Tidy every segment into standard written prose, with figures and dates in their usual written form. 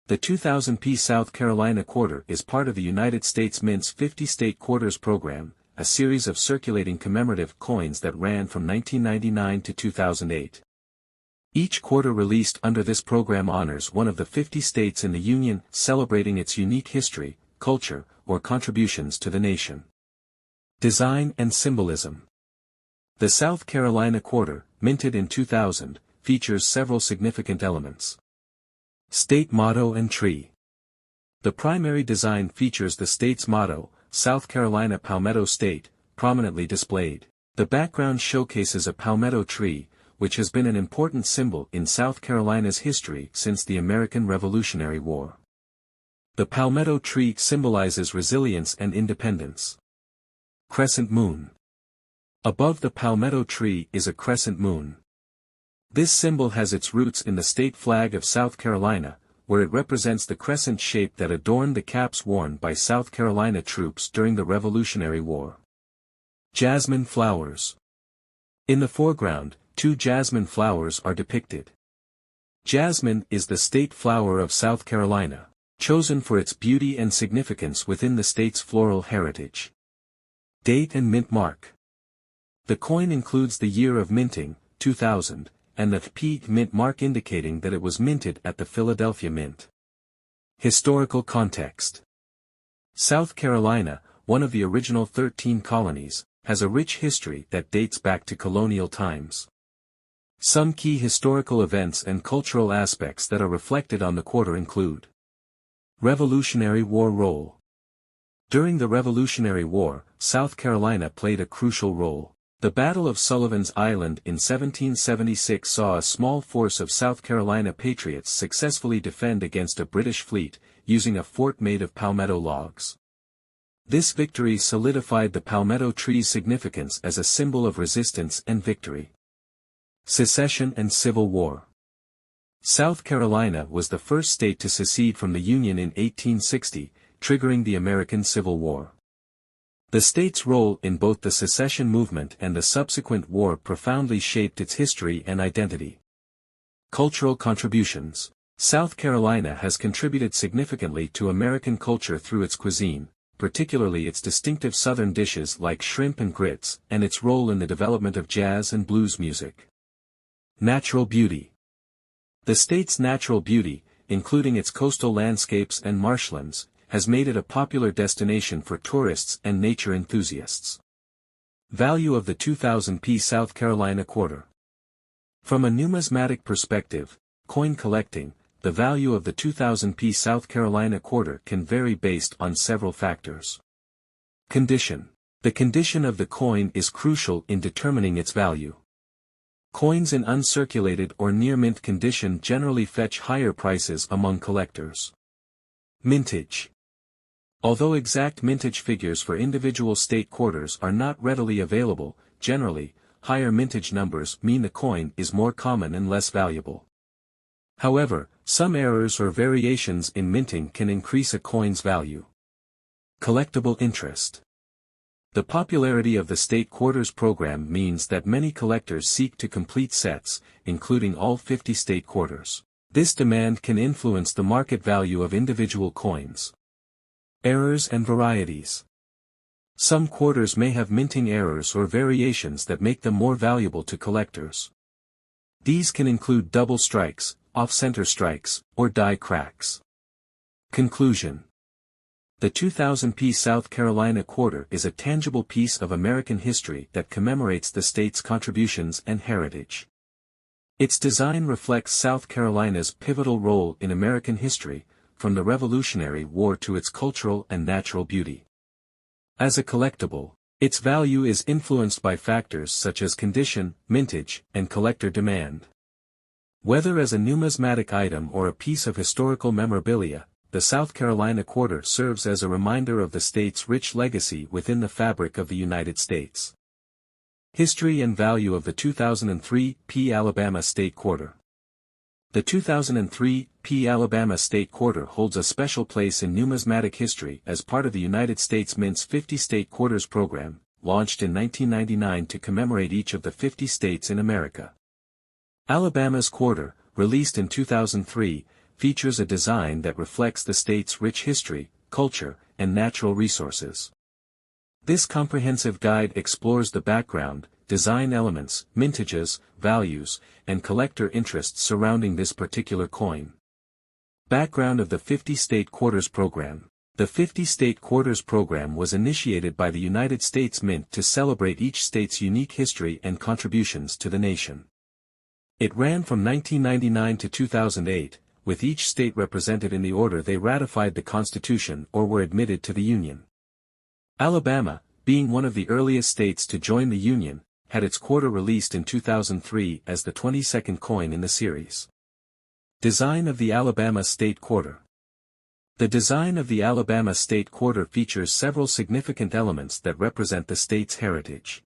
The 2000p South Carolina Quarter is part of the United States Mint's 50-state quarters program, a series of circulating commemorative coins that ran from 1999 to 2008. Each quarter released under this program honors one of the 50 states in the Union, celebrating its unique history, culture, or contributions to the nation. Design and symbolism. The South Carolina Quarter, minted in 2000, features several significant elements. State motto and tree. The primary design features the state's motto, South Carolina Palmetto State, prominently displayed. The background showcases a palmetto tree, which has been an important symbol in South Carolina's history since the American Revolutionary War. The palmetto tree symbolizes resilience and independence. Crescent moon. Above the palmetto tree is a crescent moon. This symbol has its roots in the state flag of South Carolina, where it represents the crescent shape that adorned the caps worn by South Carolina troops during the Revolutionary War. Jasmine flowers. In the foreground, 2 jasmine flowers are depicted. Jasmine is the state flower of South Carolina, chosen for its beauty and significance within the state's floral heritage. Date and mint mark. The coin includes the year of minting, 2000, and the P mint mark indicating that it was minted at the Philadelphia Mint. Historical context. South Carolina, one of the original 13 colonies, has a rich history that dates back to colonial times. Some key historical events and cultural aspects that are reflected on the quarter include: Revolutionary War role. During the Revolutionary War, South Carolina played a crucial role. The Battle of Sullivan's Island in 1776 saw a small force of South Carolina patriots successfully defend against a British fleet, using a fort made of palmetto logs. This victory solidified the palmetto tree's significance as a symbol of resistance and victory. Secession and Civil War. South Carolina was the first state to secede from the Union in 1860, triggering the American Civil War. The state's role in both the secession movement and the subsequent war profoundly shaped its history and identity. Cultural contributions. South Carolina has contributed significantly to American culture through its cuisine, particularly its distinctive southern dishes like shrimp and grits, and its role in the development of jazz and blues music. Natural beauty. The state's natural beauty, including its coastal landscapes and marshlands, has made it a popular destination for tourists and nature enthusiasts. Value of the 2000p South Carolina Quarter. From a numismatic perspective, coin collecting, the value of the 2000p South Carolina Quarter can vary based on several factors. Condition. The condition of the coin is crucial in determining its value. Coins in uncirculated or near-mint condition generally fetch higher prices among collectors. Mintage. Although exact mintage figures for individual state quarters are not readily available, generally, higher mintage numbers mean the coin is more common and less valuable. However, some errors or variations in minting can increase a coin's value. Collectible interest. The popularity of the state quarters program means that many collectors seek to complete sets, including all 50 state quarters. This demand can influence the market value of individual coins. Errors and varieties. Some quarters may have minting errors or variations that make them more valuable to collectors. These can include double strikes, off-center strikes, or die cracks. Conclusion. The 2000p South Carolina Quarter is a tangible piece of American history that commemorates the state's contributions and heritage. Its design reflects South Carolina's pivotal role in American history, from the Revolutionary War to its cultural and natural beauty. As a collectible, its value is influenced by factors such as condition, mintage, and collector demand. Whether as a numismatic item or a piece of historical memorabilia, the South Carolina Quarter serves as a reminder of the state's rich legacy within the fabric of the United States. History and value of the 2003p Alabama State Quarter. The 2003p Alabama State Quarter holds a special place in numismatic history as part of the United States Mint's 50 State Quarters program, launched in 1999 to commemorate each of the 50 states in America. Alabama's quarter, released in 2003, features a design that reflects the state's rich history, culture, and natural resources. This comprehensive guide explores the background, design elements, mintages, values, and collector interests surrounding this particular coin. Background of the 50-State Quarters Program. The 50-State Quarters Program was initiated by the United States Mint to celebrate each state's unique history and contributions to the nation. It ran from 1999 to 2008, with each state represented in the order they ratified the Constitution or were admitted to the Union. Alabama, being one of the earliest states to join the Union, had its quarter released in 2003 as the 22nd coin in the series. Design of the Alabama State Quarter. The design of the Alabama State Quarter features several significant elements that represent the state's heritage.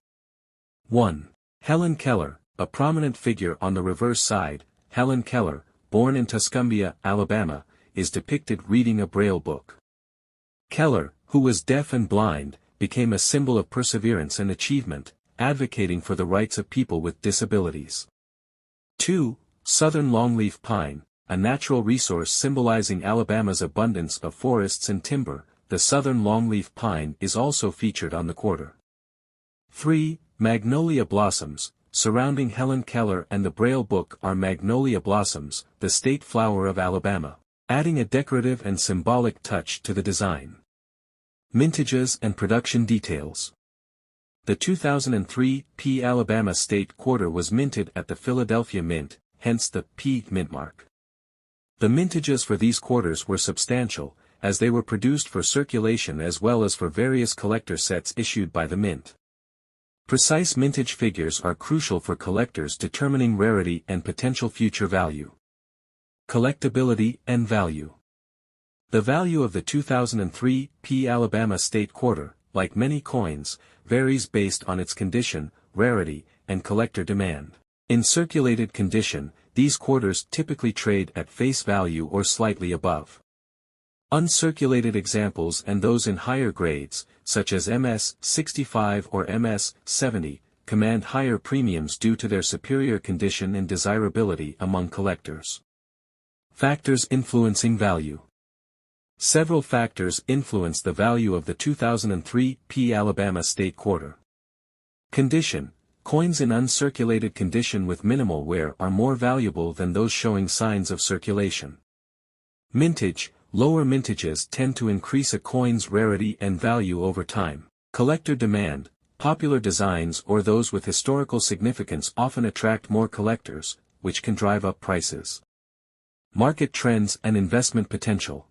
1. Helen Keller, a prominent figure on the reverse side. Helen Keller, born in Tuscumbia, Alabama, is depicted reading a Braille book. Keller, who was deaf and blind, became a symbol of perseverance and achievement, advocating for the rights of people with disabilities. 2. Southern longleaf pine, a natural resource symbolizing Alabama's abundance of forests and timber. The southern longleaf pine is also featured on the quarter. 3. Magnolia blossoms, surrounding Helen Keller and the Braille book are magnolia blossoms, the state flower of Alabama, adding a decorative and symbolic touch to the design. Mintages and production details. The 2003 P Alabama State Quarter was minted at the Philadelphia Mint, hence the P mintmark. The mintages for these quarters were substantial, as they were produced for circulation as well as for various collector sets issued by the Mint. Precise mintage figures are crucial for collectors determining rarity and potential future value. Collectability and value. The value of the 2003 P Alabama State Quarter, like many coins, varies based on its condition, rarity, and collector demand. In circulated condition, these quarters typically trade at face value or slightly above. Uncirculated examples and those in higher grades, such as MS 65 or MS 70, command higher premiums due to their superior condition and desirability among collectors. Factors influencing value. Several factors influence the value of the 2003 P Alabama State Quarter. Condition. Coins in uncirculated condition with minimal wear are more valuable than those showing signs of circulation. Mintage. Lower mintages tend to increase a coin's rarity and value over time. Collector demand. Popular designs or those with historical significance often attract more collectors, which can drive up prices. Market trends and investment potential.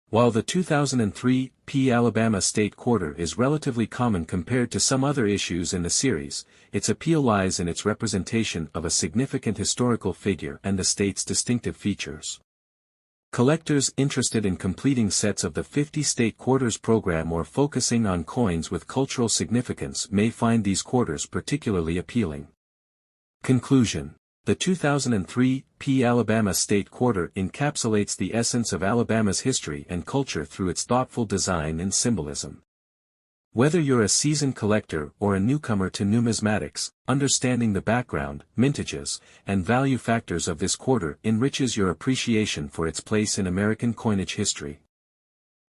While the 2003 P Alabama State Quarter is relatively common compared to some other issues in the series, its appeal lies in its representation of a significant historical figure and the state's distinctive features. Collectors interested in completing sets of the 50-State Quarters program or focusing on coins with cultural significance may find these quarters particularly appealing. Conclusion. The 2003 P Alabama State Quarter encapsulates the essence of Alabama's history and culture through its thoughtful design and symbolism. Whether you're a seasoned collector or a newcomer to numismatics, understanding the background, mintages, and value factors of this quarter enriches your appreciation for its place in American coinage history.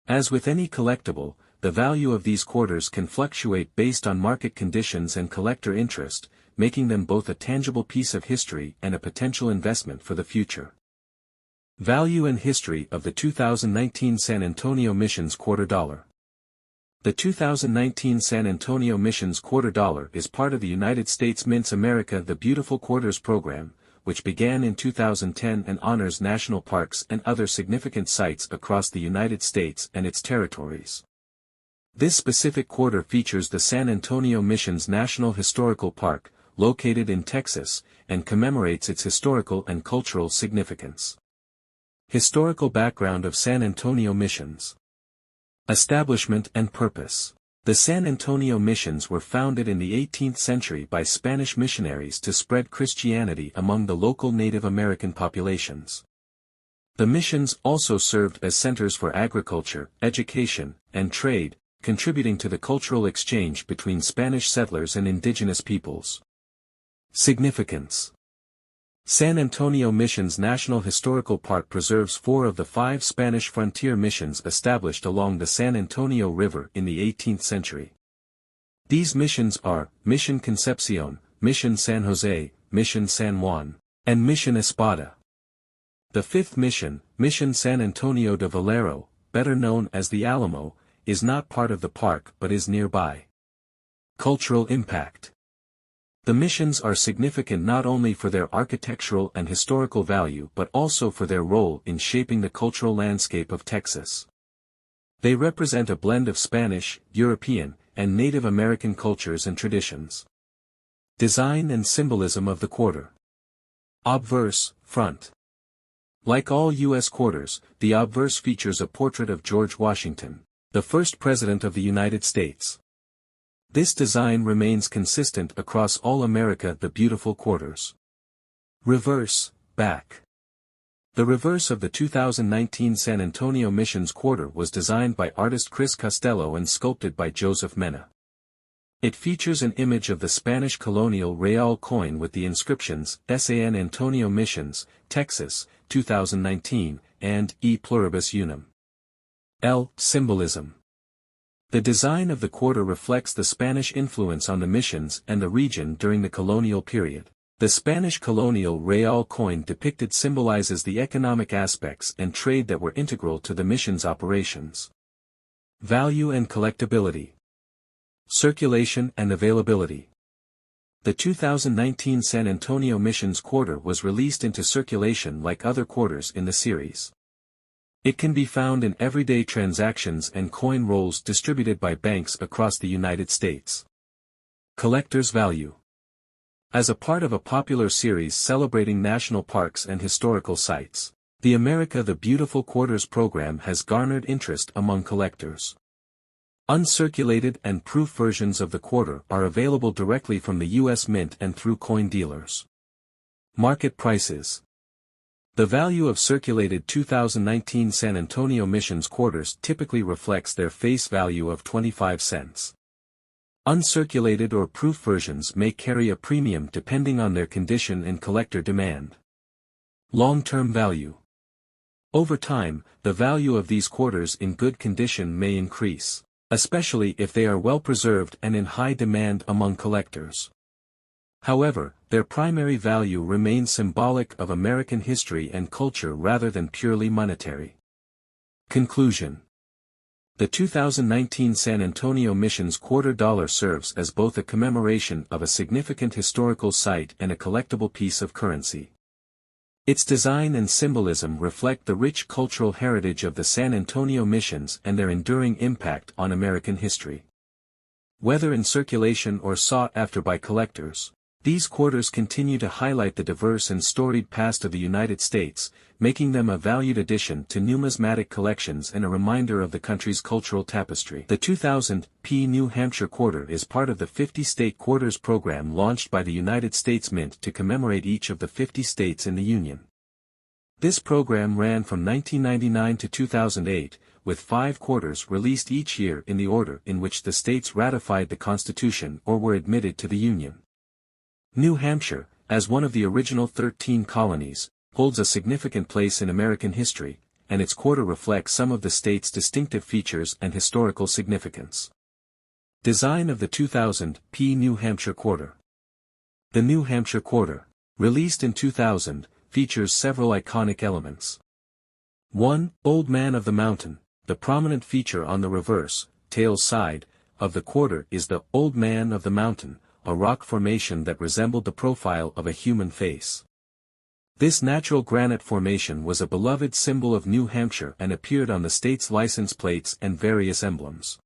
As with any collectible, the value of these quarters can fluctuate based on market conditions and collector interest, making them both a tangible piece of history and a potential investment for the future. Value and history of the 2019 San Antonio Missions Quarter Dollar. The 2019 San Antonio Missions Quarter Dollar is part of the United States Mint's America the Beautiful Quarters program, which began in 2010 and honors national parks and other significant sites across the United States and its territories. This specific quarter features the San Antonio Missions National Historical Park, located in Texas, and commemorates its historical and cultural significance. Historical background of San Antonio Missions. Establishment and purpose. The San Antonio Missions were founded in the 18th century by Spanish missionaries to spread Christianity among the local Native American populations. The missions also served as centers for agriculture, education, and trade, contributing to the cultural exchange between Spanish settlers and indigenous peoples. Significance. San Antonio Missions National Historical Park preserves 4 of the 5 Spanish frontier missions established along the San Antonio River in the 18th century. These missions are Mission Concepcion, Mission San Jose, Mission San Juan, and Mission Espada. The 5th mission, Mission San Antonio de Valero, better known as the Alamo, is not part of the park but is nearby. Cultural impact. The missions are significant not only for their architectural and historical value but also for their role in shaping the cultural landscape of Texas. They represent a blend of Spanish, European, and Native American cultures and traditions. Design and symbolism of the quarter. Obverse, front. Like all U.S. quarters, the obverse features a portrait of George Washington, the first President of the United States. This design remains consistent across all America the Beautiful quarters. Reverse, back. The reverse of the 2019 San Antonio Missions Quarter was designed by artist Chris Costello and sculpted by Joseph Mena. It features an image of the Spanish colonial real coin with the inscriptions San Antonio Missions, Texas, 2019, and E Pluribus Unum. Symbolism. The design of the quarter reflects the Spanish influence on the missions and the region during the colonial period. The Spanish colonial real coin depicted symbolizes the economic aspects and trade that were integral to the mission's operations. Value and collectability. Circulation and availability. The 2019 San Antonio Missions Quarter was released into circulation like other quarters in the series. It can be found in everyday transactions and coin rolls distributed by banks across the United States. Collector's value. As a part of a popular series celebrating national parks and historical sites, the America the Beautiful Quarters program has garnered interest among collectors. Uncirculated and proof versions of the quarter are available directly from the U.S. Mint and through coin dealers. Market prices. The value of circulated 2019 San Antonio Missions quarters typically reflects their face value of 25 cents. Uncirculated or proof versions may carry a premium depending on their condition and collector demand. Long-term value. Over time, the value of these quarters in good condition may increase, especially if they are well preserved and in high demand among collectors. However, their primary value remains symbolic of American history and culture rather than purely monetary. Conclusion. The 2019 San Antonio Missions $2 serves as both a commemoration of a significant historical site and a collectible piece of currency. Its design and symbolism reflect the rich cultural heritage of the San Antonio Missions and their enduring impact on American history. Whether in circulation or sought after by collectors, these quarters continue to highlight the diverse and storied past of the United States, making them a valued addition to numismatic collections and a reminder of the country's cultural tapestry. The 2000 New Hampshire Quarter is part of the 50-state quarters program launched by the United States Mint to commemorate each of the 50 states in the Union. This program ran from 1999 to 2008, with 5 quarters released each year in the order in which the states ratified the Constitution or were admitted to the Union. New Hampshire, as one of the original 13 colonies, holds a significant place in American history, and its quarter reflects some of the state's distinctive features and historical significance. Design of the 2000 New Hampshire Quarter. The New Hampshire Quarter, released in 2000, features several iconic elements. 1. Old Man of the Mountain. The prominent feature on the reverse, tail side, of the quarter is the Old Man of the Mountain, a rock formation that resembled the profile of a human face. This natural granite formation was a beloved symbol of New Hampshire and appeared on the state's license plates and various emblems.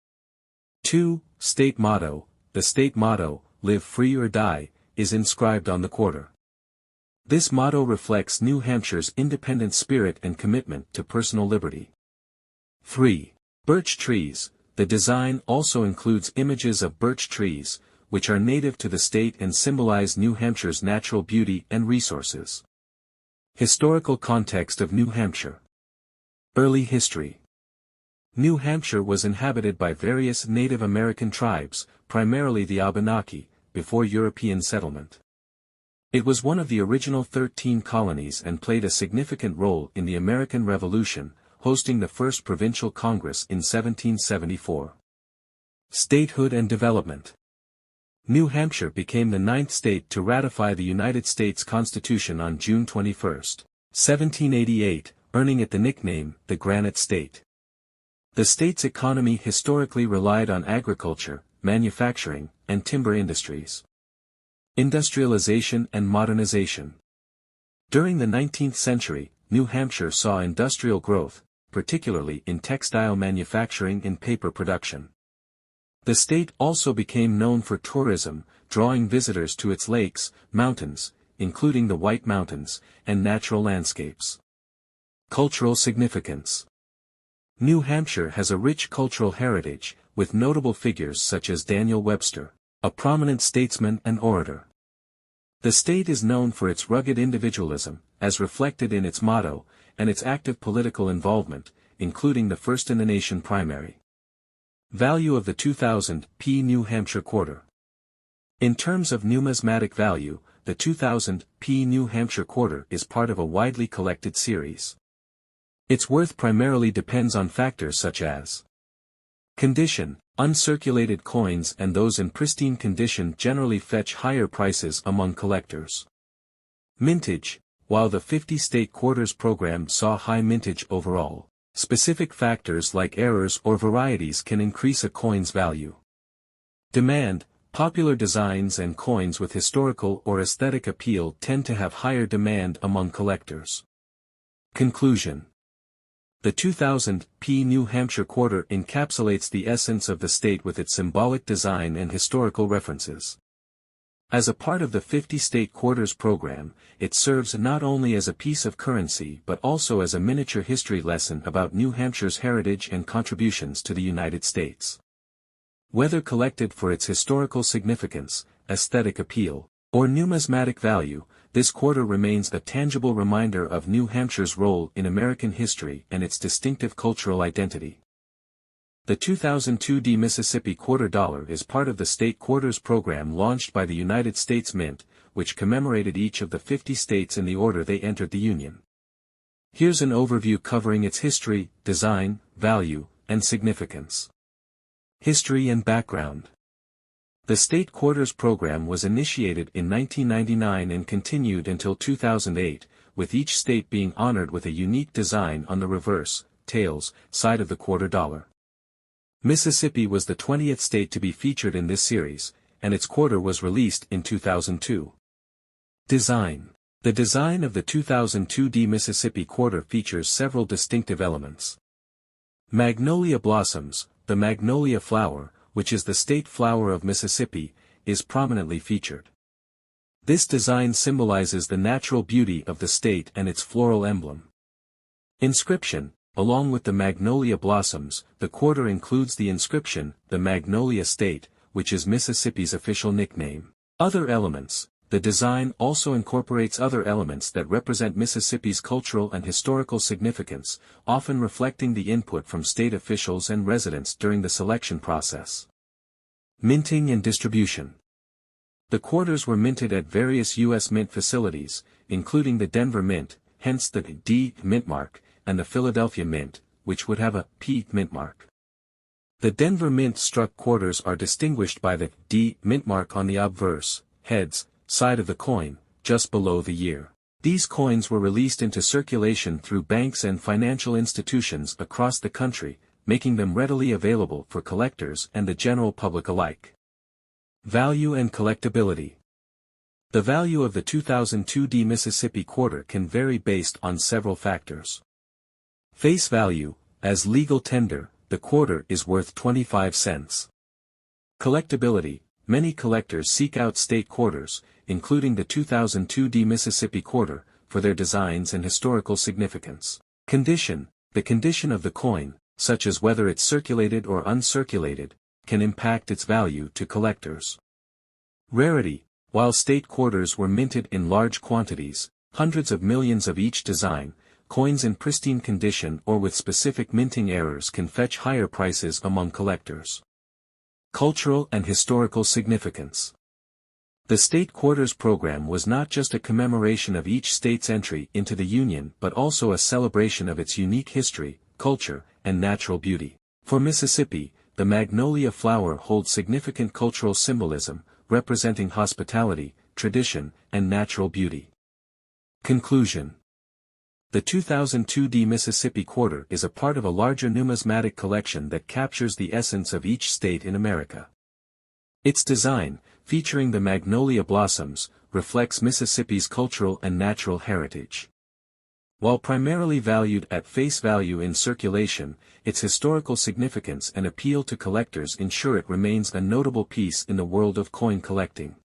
2. State Motto. The state motto, "Live Free or Die," is inscribed on the quarter. This motto reflects New Hampshire's independent spirit and commitment to personal liberty. 3. Birch trees. The design also includes images of birch trees, which are native to the state and symbolize New Hampshire's natural beauty and resources. Historical context of New Hampshire. Early history. New Hampshire was inhabited by various Native American tribes, primarily the Abenaki, before European settlement. It was one of the original 13 colonies and played a significant role in the American Revolution, hosting the first provincial Congress in 1774. Statehood and development. New Hampshire became the 9th state to ratify the United States Constitution on June 21, 1788, earning it the nickname, the Granite State. The state's economy historically relied on agriculture, manufacturing, and timber industries. Industrialization and modernization. During the 19th century, New Hampshire saw industrial growth, particularly in textile manufacturing and paper production. The state also became known for tourism, drawing visitors to its lakes, mountains, including the White Mountains, and natural landscapes. Cultural significance. New Hampshire has a rich cultural heritage, with notable figures such as Daniel Webster, a prominent statesman and orator. The state is known for its rugged individualism, as reflected in its motto, and its active political involvement, including the first-in-the-nation primary. Value of the 2000 P New Hampshire Quarter. In terms of numismatic value, the 2000 P New Hampshire Quarter is part of a widely collected series. Its worth primarily depends on factors such as condition. Uncirculated coins and those in pristine condition generally fetch higher prices among collectors. Mintage. While the 50-state quarters program saw high mintage overall, specific factors like errors or varieties can increase a coin's value. Demand. Popular designs and coins with historical or aesthetic appeal tend to have higher demand among collectors. Conclusion. The 2000 P New Hampshire Quarter encapsulates the essence of the state with its symbolic design and historical references. As a part of the 50-state quarters program, it serves not only as a piece of currency but also as a miniature history lesson about New Hampshire's heritage and contributions to the United States. Whether collected for its historical significance, aesthetic appeal, or numismatic value, this quarter remains a tangible reminder of New Hampshire's role in American history and its distinctive cultural identity. The 2002 Mississippi Quarter Dollar is part of the state quarters program launched by the United States Mint, which commemorated each of the 50 states in the order they entered the Union. Here's an overview covering its history, design, value, and significance. History and background. The state quarters program was initiated in 1999 and continued until 2008, with each state being honored with a unique design on the reverse, tails, side of the quarter dollar. Mississippi was the 20th state to be featured in this series, and its quarter was released in 2002. Design. The design of the 2002 Mississippi Quarter features several distinctive elements. Magnolia blossoms. The magnolia flower, which is the state flower of Mississippi, is prominently featured. This design symbolizes the natural beauty of the state and its floral emblem. Inscription. Along with the magnolia blossoms, the quarter includes the inscription, "The Magnolia State," which is Mississippi's official nickname. Other elements. The design also incorporates other elements that represent Mississippi's cultural and historical significance, often reflecting the input from state officials and residents during the selection process. Minting and distribution. The quarters were minted at various U.S. mint facilities, including the Denver Mint, hence the D mint mark, and the Philadelphia Mint, which would have a P mint mark. The Denver Mint struck quarters are distinguished by the D mint mark on the obverse, heads, side of the coin, just below the year. These coins were released into circulation through banks and financial institutions across the country, making them readily available for collectors and the general public alike. Value and collectability. The value of the 2002 Mississippi Quarter can vary based on several factors. Face value. As legal tender, the quarter is worth 25 cents. Collectability. Many collectors seek out state quarters, including the 2002 Mississippi Quarter, for their designs and historical significance. Condition. The condition of the coin, such as whether it's circulated or uncirculated, can impact its value to collectors. Rarity. While state quarters were minted in large quantities, hundreds of millions of each design, coins in pristine condition or with specific minting errors can fetch higher prices among collectors. Cultural and historical significance. The State Quarters program was not just a commemoration of each state's entry into the Union but also a celebration of its unique history, culture, and natural beauty. For Mississippi, the magnolia flower holds significant cultural symbolism, representing hospitality, tradition, and natural beauty. Conclusion. The 2002 Mississippi Quarter is a part of a larger numismatic collection that captures the essence of each state in America. Its design, featuring the magnolia blossoms, reflects Mississippi's cultural and natural heritage. While primarily valued at face value in circulation, its historical significance and appeal to collectors ensure it remains a notable piece in the world of coin collecting.